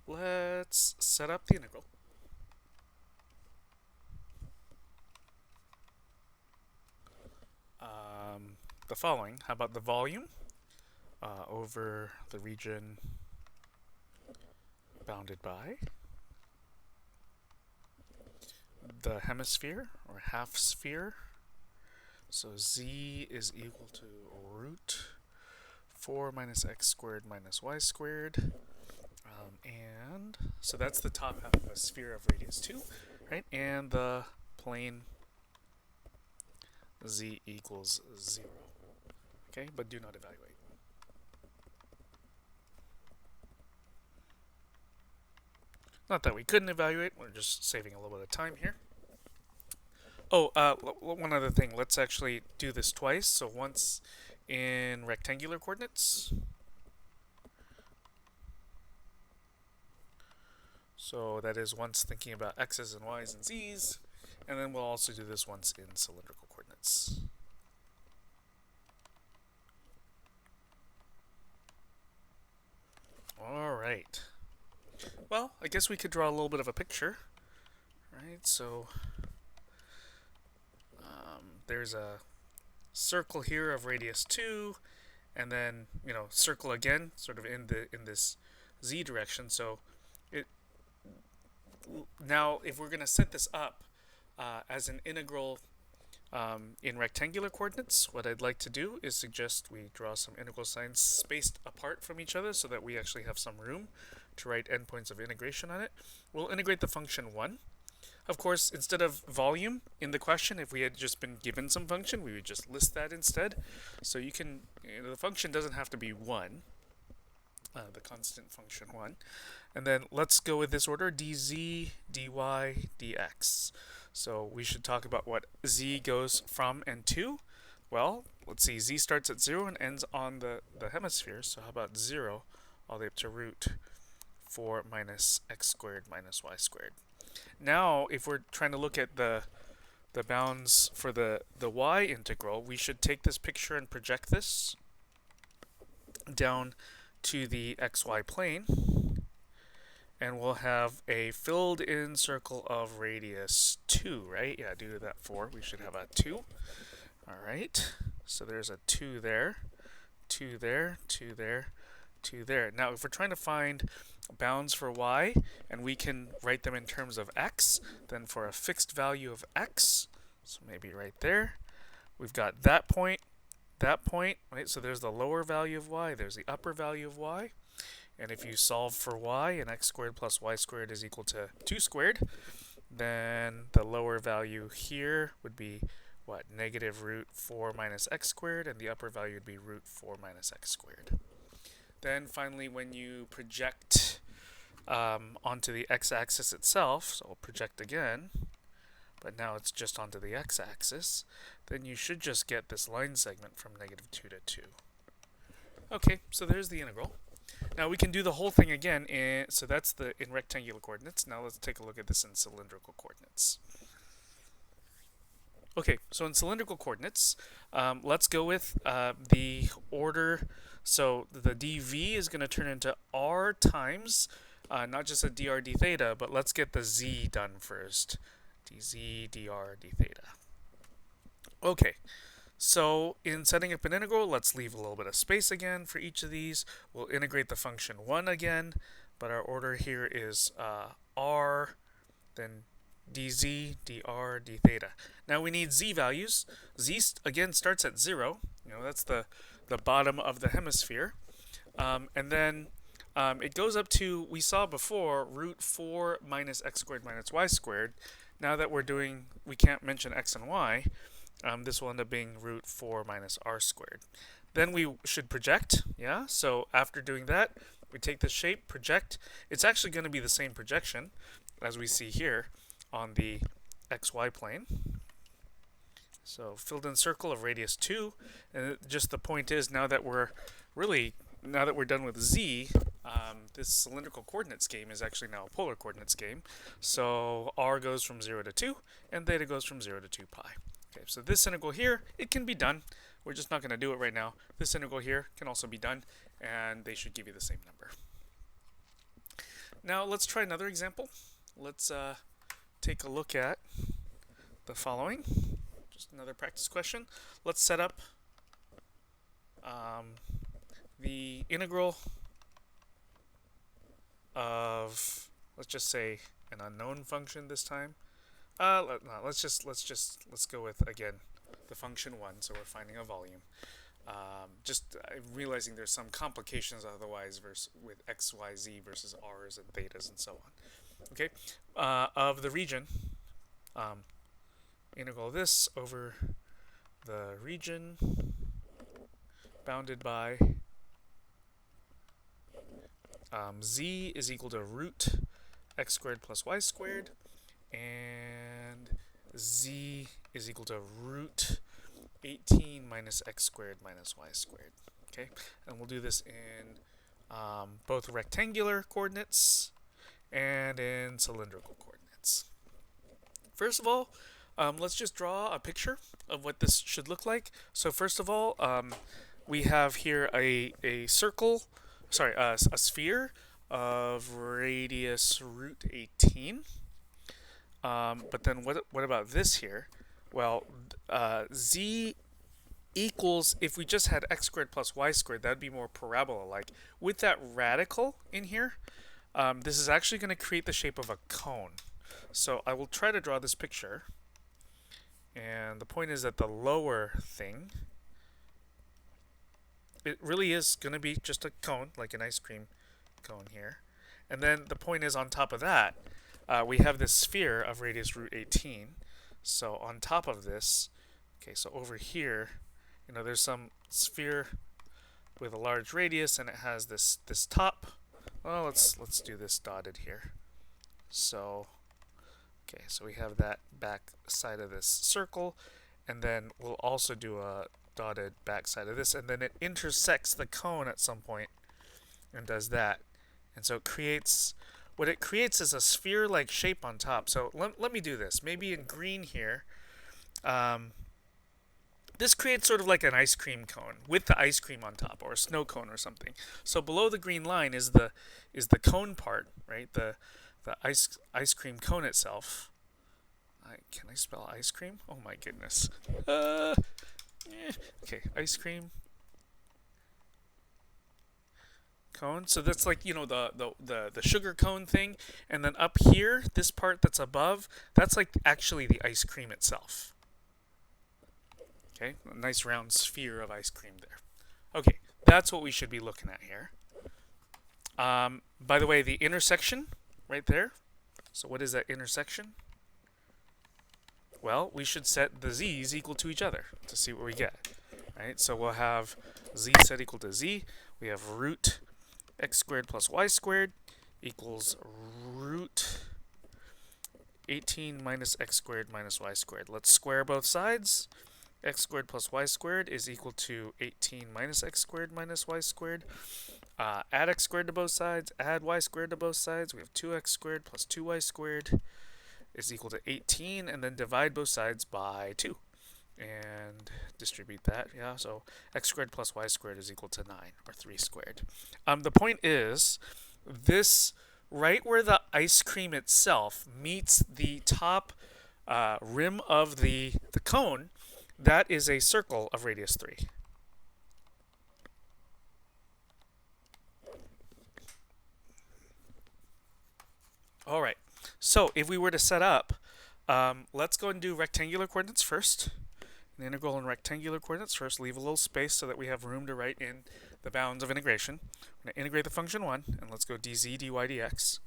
let's set up the integral. The following. How about the volume over the region bounded by the hemisphere or half sphere? So z is equal to root 4 minus x squared minus y squared. And so that's the top half of a sphere of radius 2, right? And the plane z equals 0. Okay, but do not evaluate. Not that we couldn't evaluate, we're just saving a little bit of time here. Oh, one other thing. Let's actually do this twice. So once in rectangular coordinates. So that is once thinking about x's and y's and z's. And then we'll also do this once in cylindrical coordinates. All right. Well, I guess we could draw a little bit of a picture, right? So there's a circle here of radius 2, and then circle again, sort of in this z direction. So now if we're going to set this up as an integral in rectangular coordinates, what I'd like to do is suggest we draw some integral signs spaced apart from each other so that we actually have some room to write endpoints of integration on it. We'll integrate the function 1. Of course, instead of volume in the question, if we had just been given some function, we would just list that instead. So you can, the function doesn't have to be 1, the constant function 1. And then let's go with this order, dz, dy, dx. So we should talk about what z goes from and to. Well, let's see, z starts at 0 and ends on the hemisphere. So how about 0 all the way up to root 4 minus x squared minus y squared. Now, if we're trying to look at the bounds for the y integral, we should take this picture and project this down to the xy plane. And we'll have a filled in circle of radius 2, right? Yeah, due to that 4, we should have a 2. All right, so there's a 2 there, 2 there, 2 there, 2 there. Now, if we're trying to find bounds for y, and we can write them in terms of x, then for a fixed value of x, so maybe right there, we've got that point, right? So there's the lower value of y, there's the upper value of y. And if you solve for y, and x squared plus y squared is equal to 2 squared, then the lower value here would be, what, negative root 4 minus x squared, and the upper value would be root 4 minus x squared. Then finally, when you project onto the x-axis itself, so I'll project again, but now it's just onto the x-axis, then you should just get this line segment from negative 2 to 2. Okay, so there's the integral. Now we can do the whole thing again, so that's in rectangular coordinates. Now let's take a look at this in cylindrical coordinates. Okay, so in cylindrical coordinates, let's go with the order. So the dv is going to turn into r times, not just a dr d theta, but let's get the z done first. dz, dr, d theta. Okay, so in setting up an integral, let's leave a little bit of space again for each of these. We'll integrate the function 1 again, but our order here is r, then dz, dr, d theta. Now we need z values. Z again starts at 0. That's the bottom of the hemisphere. And then it goes up to, we saw before, root 4 minus x squared minus y squared. Now that we can't mention x and y, this will end up being root 4 minus r squared. Then we should project, yeah? So after doing that, we take this shape, project. It's actually going to be the same projection as we see here on the xy plane. So filled in circle of radius 2, and just the point is, now that we're done with z, this cylindrical coordinates game is actually now a polar coordinates game. So r goes from 0 to 2, and theta goes from 0 to 2 pi. Okay, so this integral here, it can be done. We're just not going to do it right now. This integral here can also be done, and they should give you the same number. Now let's try another example. Let's take a look at the following. Just another practice question. Let's set up the integral of, let's just say, an unknown function this time. Let's go with, again, the function 1, so we're finding a volume. I'm realizing there's some complications otherwise with x, y, z versus r's and thetas and so on. Okay, of the region, integral this over the region bounded by z is equal to root x squared plus y squared, and z is equal to root 18 minus x squared minus y squared. Okay, and we'll do this in both rectangular coordinates and in cylindrical coordinates. First of all, let's just draw a picture of what this should look like. So first of all, we have here a sphere of radius root 18. But then what about this here? Well, z equals, if we just had x squared plus y squared, that would be more parabola-like. With that radical in here, this is actually going to create the shape of a cone. So I will try to draw this picture. And the point is that the lower thing, it really is going to be just a cone, like an ice cream cone here. And then the point is, on top of that, we have this sphere of radius root 18. So on top of this, okay, so over here, there's some sphere with a large radius, and it has this top. Well, let's do this dotted here. So, okay, so we have that back side of this circle, and then we'll also do a dotted back side of this, and then it intersects the cone at some point and does that. And so what it creates is a sphere-like shape on top. So let me do this. Maybe in green here, this creates sort of like an ice cream cone with the ice cream on top, or a snow cone or something. So below the green line is the cone part, right? The ice cream cone itself. Can I spell ice cream? Oh my goodness. Okay, ice cream cone. So that's like, the sugar cone thing, and then up here, this part that's above, that's like actually the ice cream itself. Okay, a nice round sphere of ice cream there. Okay, that's what we should be looking at here. By the way, the intersection right there. So what is that intersection? Well, we should set the z's equal to each other to see what we get. Right? So we'll have z set equal to z. We have root x squared plus y squared equals root 18 minus x squared minus y squared. Let's square both sides. X squared plus y squared is equal to 18 minus x squared minus y squared. Add x squared to both sides, add y squared to both sides. We have 2x squared plus 2y squared is equal to 18, and then divide both sides by 2. And distribute that, yeah, so x squared plus y squared is equal to 9, or 3 squared. The point is, this, right where the ice cream itself meets the top rim of the cone, that is a circle of radius 3. All right, so if we were to set up, let's go and do rectangular coordinates first. An integral in rectangular coordinates first. Leave a little space so that we have room to write in the bounds of integration. We're going to integrate the function 1, and let's go dz, dy, dx.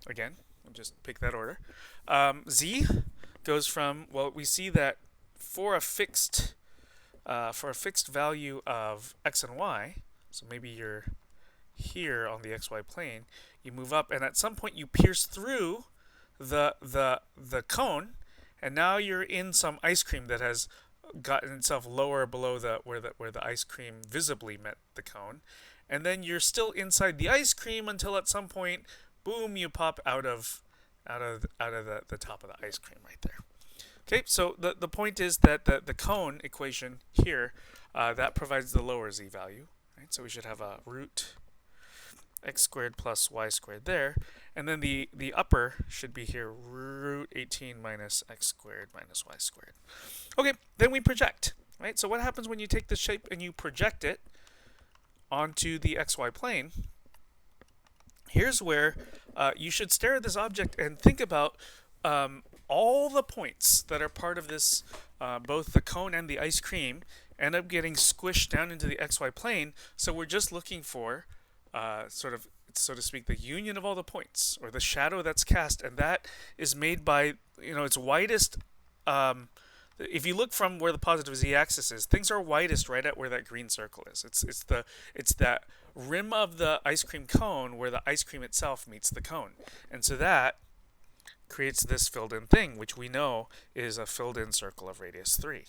Again, we'll just pick that order. Z goes from, well, we see that for a fixed value of x and y, so maybe you're here on the xy plane, you move up, and at some point you pierce through the cone, and now you're in some ice cream that has gotten itself lower below where the ice cream visibly met the cone, and then you're still inside the ice cream until at some point, boom, you pop out of the top of the ice cream right there. Okay, so the point is that the cone equation here, that provides the lower z value. Right? So we should have a root x squared plus y squared there. And then the upper should be here, root 18 minus x squared minus y squared. Okay, then we project, right? So what happens when you take this shape and you project it onto the xy plane? Here's where you should stare at this object and think about all the points that are part of this, both the cone and the ice cream, end up getting squished down into the xy plane. So we're just looking for sort of, so to speak, the union of all the points, or the shadow that's cast, and that is made by, its widest. If you look from where the positive z-axis is, things are widest right at where that green circle is. It's that rim of the ice cream cone where the ice cream itself meets the cone, and so that creates this filled-in thing, which we know is a filled-in circle of radius 3.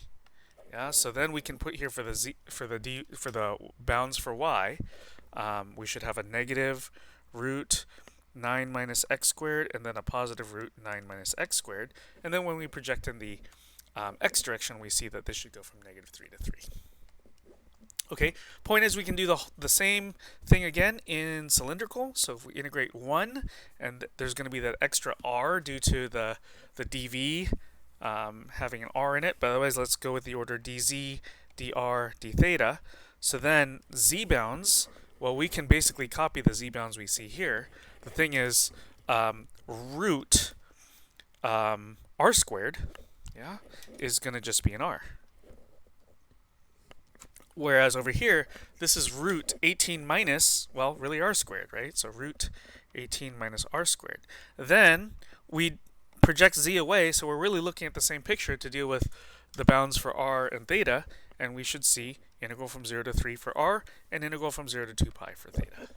Yeah. So then we can put here for the bounds for y, we should have a negative root 9 minus x squared, and then a positive root 9 minus x squared. And then when we project in the x direction, we see that this should go from negative 3 to 3. Okay, point is we can do the same thing again in cylindrical. So if we integrate 1, and there's going to be that extra r due to the dv having an r in it, but otherwise let's go with the order dz, dr, d theta. So then z bounds, well, we can basically copy the z bounds we see here. The thing is, root r squared, yeah, is going to just be an r. Whereas over here, this is root 18 minus, well, really r squared, right? So root 18 minus r squared. Then we project z away, so we're really looking at the same picture to deal with the bounds for r and theta, and we should see integral from 0 to 3 for r and integral from 0 to 2 pi for theta.